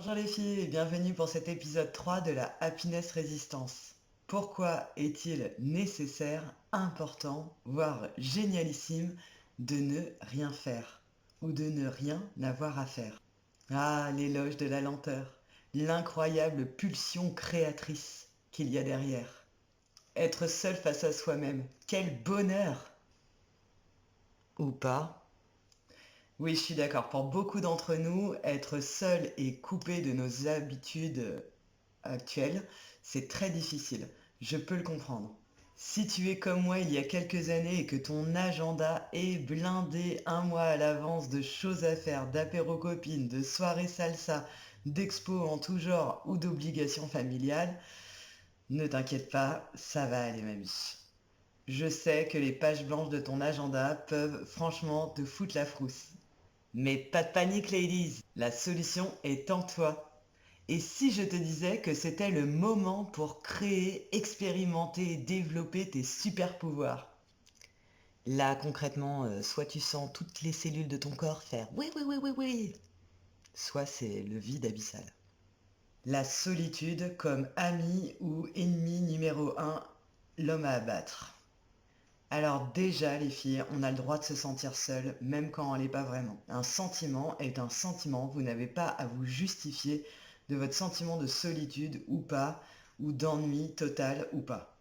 Bonjour les filles et bienvenue pour cet épisode 3 de la Happiness Résistance. Pourquoi est-il nécessaire, important, voire génialissime de ne rien faire ou de ne rien avoir à faire? Ah, l'éloge de la lenteur, l'incroyable pulsion créatrice qu'il y a derrière. Être seul face à soi-même, quel bonheur! Ou pas? Oui, je suis d'accord. Pour beaucoup d'entre nous, être seul et coupé de nos habitudes actuelles, c'est très difficile. Je peux le comprendre. Si tu es comme moi il y a quelques années et que ton agenda est blindé un mois à l'avance de choses à faire, d'apéro copines, de soirées salsa, d'expos en tout genre ou d'obligations familiales, ne t'inquiète pas, ça va aller mamie. Je sais que les pages blanches de ton agenda peuvent franchement te foutre la frousse. Mais pas de panique, ladies, la solution est en toi. Et si je te disais que c'était le moment pour créer, expérimenter et développer tes super pouvoirs? Là, concrètement, soit tu sens toutes les cellules de ton corps faire oui, oui, oui, oui, oui, soit c'est le vide abyssal. La solitude comme ami ou ennemi numéro un, l'homme à abattre. Alors déjà, les filles, on a le droit de se sentir seul, même quand on l'est pas vraiment. Un sentiment est un sentiment, vous n'avez pas à vous justifier de votre sentiment de solitude ou pas, ou d'ennui total ou pas.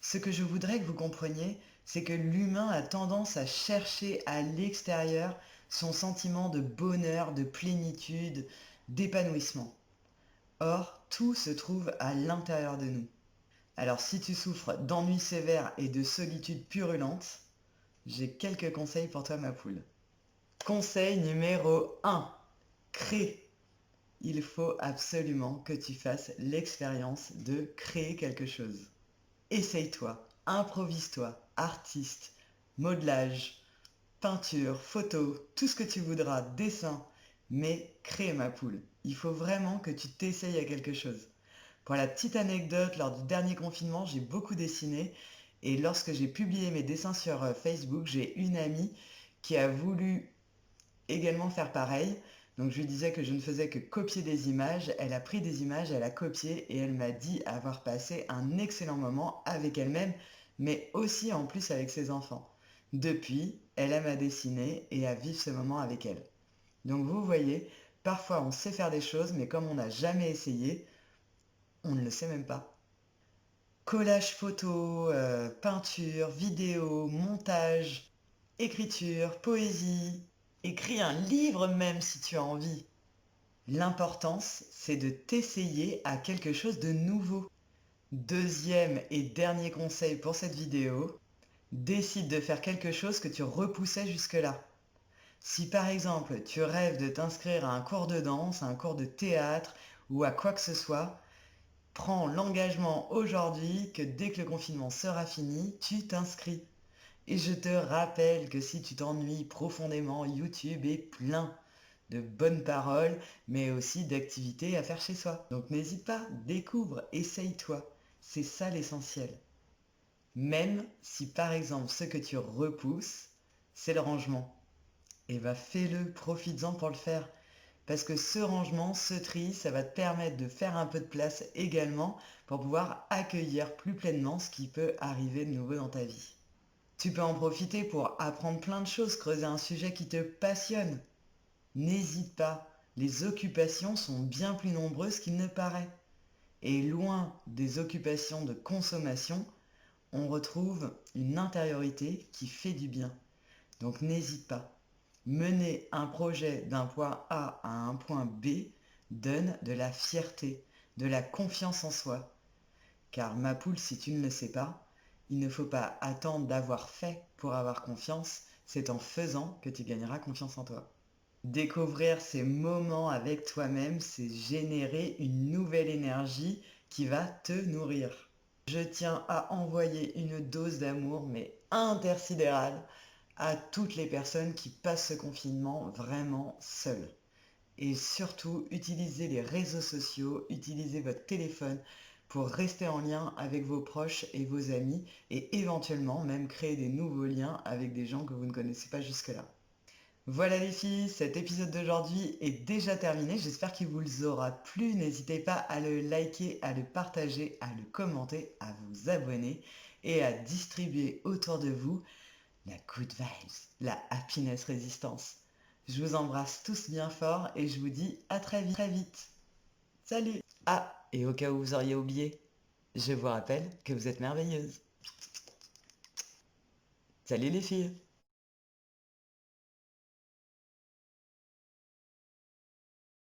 Ce que je voudrais que vous compreniez, c'est que l'humain a tendance à chercher à l'extérieur son sentiment de bonheur, de plénitude, d'épanouissement. Or, tout se trouve à l'intérieur de nous. Alors si tu souffres d'ennui sévère et de solitude purulente, j'ai quelques conseils pour toi ma poule. Conseil numéro 1. Crée. Il faut absolument que tu fasses l'expérience de créer quelque chose. Essaye-toi, improvise-toi, artiste, modelage, peinture, photo, tout ce que tu voudras, dessin, mais crée ma poule. Il faut vraiment que tu t'essayes à quelque chose. Pour la petite anecdote, lors du dernier confinement, j'ai beaucoup dessiné et lorsque j'ai publié mes dessins sur Facebook, j'ai une amie qui a voulu également faire pareil. Donc je lui disais que je ne faisais que copier des images. Elle a pris des images, elle a copié et elle m'a dit avoir passé un excellent moment avec elle-même, mais aussi en plus avec ses enfants. Depuis, elle aime à dessiner et à vivre ce moment avec elle. Donc vous voyez, parfois on sait faire des choses, mais comme on n'a jamais essayé, on ne le sait même pas. Collage photo, peinture, vidéo, montage, écriture, poésie, écris un livre même si tu as envie. L'importance, c'est de t'essayer à quelque chose de nouveau. Deuxième et dernier conseil pour cette vidéo, décide de faire quelque chose que tu repoussais jusque-là. Si par exemple tu rêves de t'inscrire à un cours de danse, à un cours de théâtre ou à quoi que ce soit, prends l'engagement aujourd'hui que dès que le confinement sera fini, tu t'inscris. Et je te rappelle que si tu t'ennuies profondément, YouTube est plein de bonnes paroles, mais aussi d'activités à faire chez soi. Donc n'hésite pas, découvre, essaye-toi. C'est ça l'essentiel. Même si par exemple ce que tu repousses, c'est le rangement. Et bah fais-le, profites-en pour le faire. Parce que ce rangement, ce tri, ça va te permettre de faire un peu de place également pour pouvoir accueillir plus pleinement ce qui peut arriver de nouveau dans ta vie. Tu peux en profiter pour apprendre plein de choses, creuser un sujet qui te passionne. N'hésite pas, les occupations sont bien plus nombreuses qu'il ne paraît. Et loin des occupations de consommation, on retrouve une intériorité qui fait du bien. Donc n'hésite pas. Mener un projet d'un point A à un point B donne de la fierté, de la confiance en soi. Car ma poule, si tu ne le sais pas, il ne faut pas attendre d'avoir fait pour avoir confiance, c'est en faisant que tu gagneras confiance en toi. Découvrir ces moments avec toi-même, c'est générer une nouvelle énergie qui va te nourrir. Je tiens à envoyer une dose d'amour, mais intersidérale, à toutes les personnes qui passent ce confinement vraiment seules. Et surtout, utilisez les réseaux sociaux, utilisez votre téléphone pour rester en lien avec vos proches et vos amis et éventuellement même créer des nouveaux liens avec des gens que vous ne connaissez pas jusque-là. Voilà les filles, cet épisode d'aujourd'hui est déjà terminé. J'espère qu'il vous aura plu. N'hésitez pas à le liker, à le partager, à le commenter, à vous abonner et à distribuer autour de vous la good vibes, la happiness résistance. Je vous embrasse tous bien fort et je vous dis à très vite, très vite. Salut! Ah, et au cas où vous auriez oublié, je vous rappelle que vous êtes merveilleuses. Salut les filles!